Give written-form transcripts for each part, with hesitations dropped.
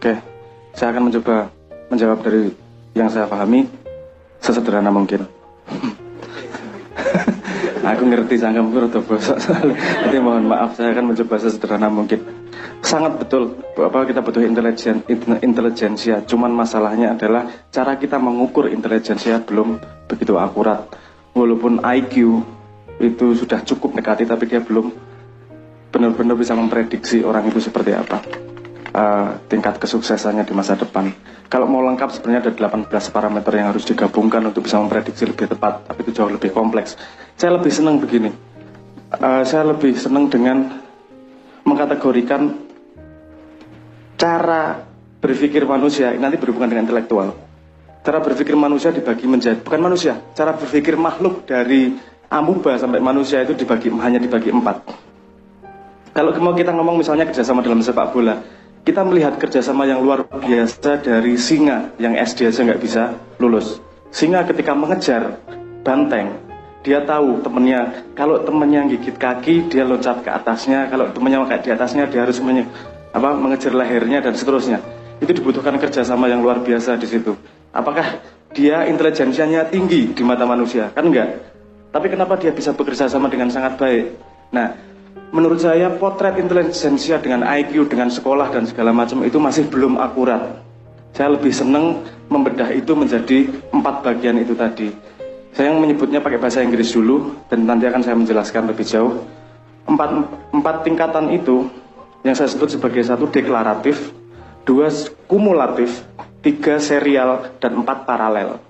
Oke, saya akan mencoba menjawab dari yang saya pahami sesederhana mungkin. Aku ngerti cangkemku rada bosok soalnya. Jadi mohon maaf, saya akan mencoba sesederhana mungkin. Sangat betul bahwa kita butuh intelijensia. Cuman masalahnya adalah cara kita mengukur intelijensia belum begitu akurat. Walaupun IQ itu sudah cukup mendekati, tapi dia belum benar-benar bisa memprediksi orang itu seperti apa, tingkat kesuksesannya di masa depan. Kalau mau lengkap sebenarnya ada 18 parameter yang harus digabungkan untuk bisa memprediksi lebih tepat, tapi itu jauh lebih kompleks. Saya lebih senang begini, saya lebih senang dengan mengkategorikan cara berpikir manusia, ini nanti berhubungan dengan intelektual. Cara berpikir manusia dibagi menjadi, bukan manusia, cara berpikir makhluk dari amuba sampai manusia itu hanya dibagi 4. Kalau mau kita ngomong misalnya kerjasama dalam sepak bola, kita melihat kerjasama yang luar biasa dari singa yang SD aja nggak bisa lulus. Singa ketika mengejar banteng, dia tahu temennya, kalau temennya gigit kaki, dia loncat ke atasnya, kalau temennya kayak di atasnya, dia harus mengejar lehernya dan seterusnya. Itu dibutuhkan kerjasama yang luar biasa di situ. Apakah dia intelijensianya tinggi di mata manusia? Kan enggak. Tapi kenapa dia bisa bekerja sama dengan sangat baik? Nah, menurut saya potret intelijensia dengan IQ, dengan sekolah dan segala macam itu masih belum akurat. Saya lebih senang membedah itu menjadi 4 bagian itu tadi. Saya yang menyebutnya pakai bahasa Inggris dulu, dan nanti akan saya menjelaskan lebih jauh. 4 tingkatan itu yang saya sebut sebagai 1 deklaratif, 2 kumulatif, 3 serial, dan 4 paralel.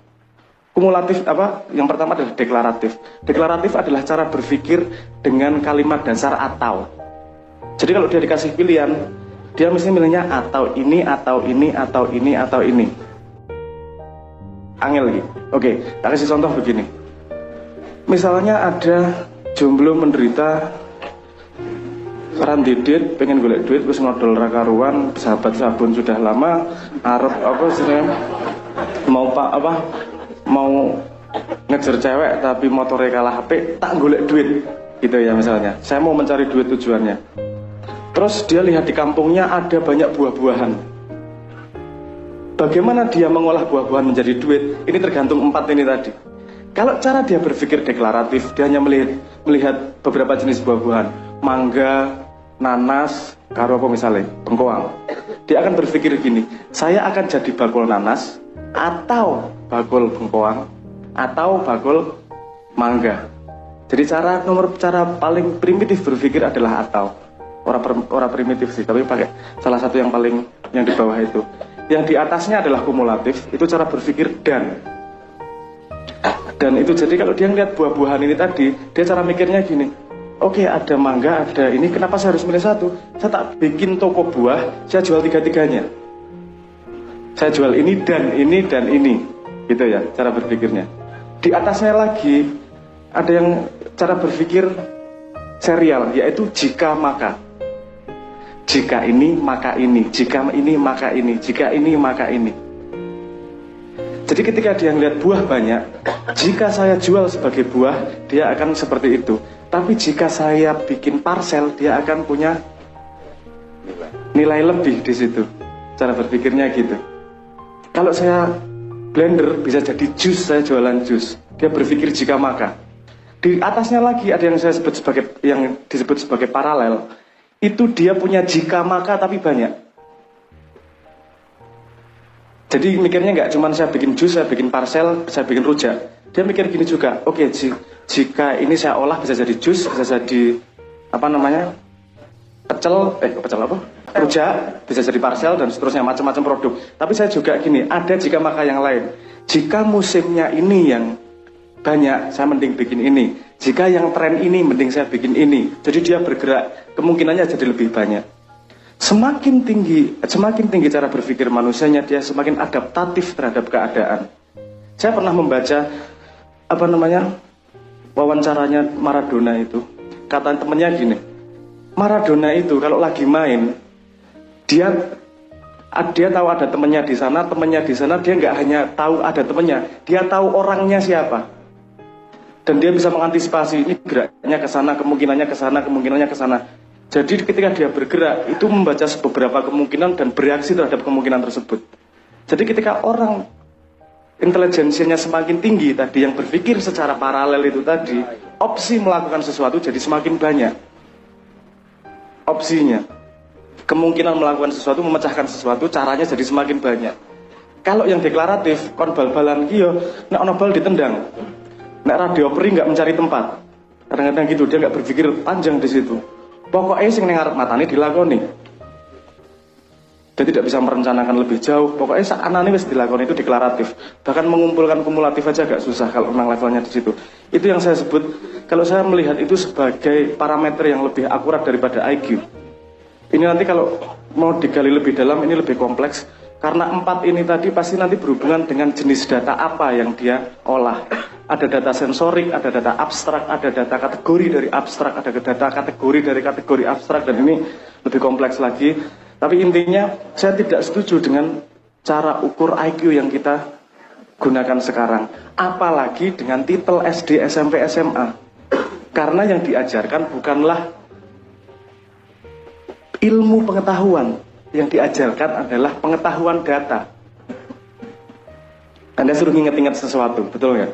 Kumulatif apa? Yang pertama adalah deklaratif. Deklaratif adalah cara berpikir dengan kalimat dasar atau. Jadi kalau dia dikasih pilihan, dia mesti milihnya atau ini, atau ini, atau ini, atau ini. Angel lagi. Oke, tak kasih contoh begini. Misalnya ada jomblo menderita randidit, pengen golek duit, wis ngodol ra karuan, sahabat sabun sudah lama, arep apa istilahnya, mau ngejar cewek tapi motornya kalah HP, tak golek duit gitu ya misalnya. Saya mau mencari duit tujuannya. Terus dia lihat di kampungnya ada banyak buah-buahan. Bagaimana dia mengolah buah-buahan menjadi duit? Ini tergantung 4 ini tadi. Kalau cara dia berpikir deklaratif, dia hanya melihat beberapa jenis buah-buahan, mangga, nanas, karo apa misalnya, bengkoang. Dia akan berpikir gini, saya akan jadi bakul nanas, atau bakul bengkoang, atau bakul mangga. Jadi cara paling primitif berpikir adalah atau. Orang primitif sih, tapi pakai salah satu yang di bawah itu. Yang di atasnya adalah kumulatif, itu cara berpikir dan. Dan itu jadi kalau dia ngeliat buah-buahan ini tadi, dia cara mikirnya gini, oke, ada mangga, ada ini, kenapa saya harus milih satu? Saya tak bikin toko buah, saya jual 3-tiganya. Saya jual ini dan ini dan ini, gitu ya cara berpikirnya. Di atasnya lagi ada yang cara berpikir serial, yaitu jika maka. Jika ini maka ini, jika ini maka ini, jika ini maka ini. Jadi ketika dia melihat buah banyak, jika saya jual sebagai buah, dia akan seperti itu. Tapi jika saya bikin parsel, dia akan punya nilai lebih di situ. Cara berpikirnya gitu. Kalau saya blender bisa jadi jus, saya jualan jus. Dia berpikir jika maka. Di atasnya lagi ada yang disebut sebagai paralel. Itu dia punya jika maka tapi banyak. Jadi mikirnya nggak cuma saya bikin jus, saya bikin parsel, saya bikin rujak. Dia mikir gini juga, oke, jika ini saya olah bisa jadi jus, bisa jadi pecel apa? Rujak, bisa jadi parsel dan seterusnya, macam-macam produk. Tapi saya juga gini, ada jika maka yang lain. Jika musimnya ini yang banyak, saya mending bikin ini. Jika yang tren ini, mending saya bikin ini. Jadi dia bergerak, kemungkinannya jadi lebih banyak. Semakin tinggi cara berpikir manusianya, dia semakin adaptatif terhadap keadaan. Saya pernah membaca wawancaranya Maradona itu. Kata temennya gini, Maradona itu kalau lagi main, dia tahu ada temennya di sana, dia nggak hanya tahu ada temennya, dia tahu orangnya siapa. Dan dia bisa mengantisipasi ini geraknya ke sana, kemungkinannya ke sana, kemungkinannya ke sana. Jadi ketika dia bergerak, itu membaca beberapa kemungkinan dan bereaksi terhadap kemungkinan tersebut. Jadi ketika orang intelijensianya semakin tinggi tadi, yang berpikir secara paralel itu tadi, opsi melakukan sesuatu jadi semakin banyak. Opsinya, kemungkinan melakukan sesuatu, memecahkan sesuatu, caranya jadi semakin banyak. Kalau yang deklaratif, kon bal-balan kiyo, nek ono bal ditendang, nek radio peri nggak mencari tempat, kadang-kadang gitu, dia nggak berpikir panjang di situ. Pokoknya sing ning ngarep matane dilakoni. Dia tidak bisa merencanakan lebih jauh. Pokoknya sakanane wis dilakoni, itu deklaratif. Bahkan mengumpulkan kumulatif aja agak susah kalau memang levelnya di situ. Itu yang saya sebut, kalau saya melihat itu sebagai parameter yang lebih akurat daripada IQ. Ini nanti kalau mau digali lebih dalam, ini lebih kompleks. Karena 4 ini tadi pasti nanti berhubungan dengan jenis data apa yang dia olah. Ada data sensorik, ada data abstrak, ada data kategori dari abstrak, ada data kategori dari kategori abstrak, dan ini lebih kompleks lagi. Tapi intinya saya tidak setuju dengan cara ukur IQ yang kita gunakan sekarang. Apalagi dengan titel SD, SMP, SMA. Karena yang diajarkan bukanlah ilmu pengetahuan. Yang diajarkan adalah pengetahuan data. Anda suruh ingat-ingat sesuatu, betul nggak?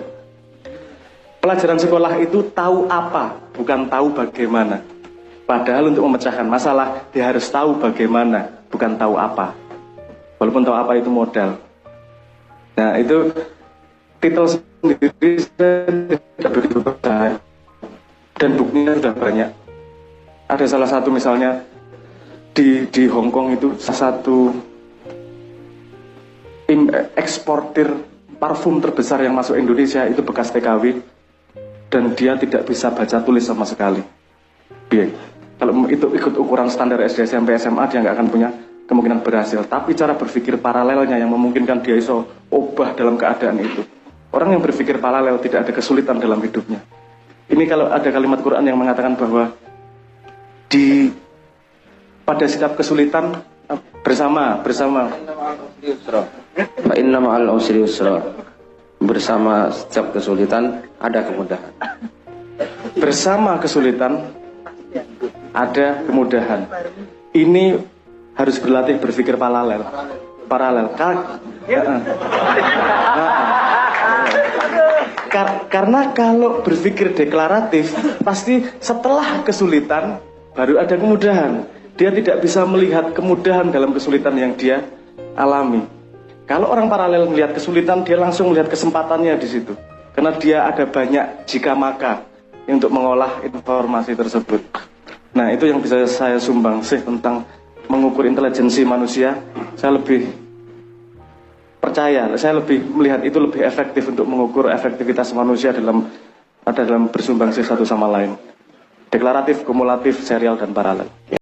Pelajaran sekolah itu tahu apa, bukan tahu bagaimana. Padahal untuk memecahkan masalah, dia harus tahu bagaimana, bukan tahu apa. Walaupun tahu apa itu modal. Nah, itu titel sendiri tidak berubah. Dan buktinya sudah banyak. Ada salah satu misalnya, di Hong Kong itu salah satu eksportir parfum terbesar yang masuk Indonesia itu bekas TKW, dan dia tidak bisa baca tulis sama sekali. Kalau itu ikut ukuran standar SD, SMP, SMA, dia nggak akan punya kemungkinan berhasil. Tapi cara berpikir paralelnya yang memungkinkan dia iso obah dalam keadaan itu. Orang yang berpikir paralel tidak ada kesulitan dalam hidupnya. Ini kalau ada kalimat Quran yang mengatakan bahwa pada setiap kesulitan bersama Inna ma'al usri yusra. Bersama setiap kesulitan ada kemudahan. Bersama kesulitan ada kemudahan. Ini harus berlatih berpikir paralel. Karena kalau berpikir deklaratif, pasti setelah kesulitan baru ada kemudahan. Dia tidak bisa melihat kemudahan dalam kesulitan yang dia alami. Kalau orang paralel melihat kesulitan, dia langsung melihat kesempatannya di situ. Karena dia ada banyak jika maka untuk mengolah informasi tersebut. Nah, itu yang bisa saya sumbang sih tentang mengukur intelijensi manusia. Saya lebih percaya, saya lebih melihat itu lebih efektif untuk mengukur efektivitas manusia dalam bersumbang sih satu sama lain. Deklaratif, kumulatif, serial, dan paralel.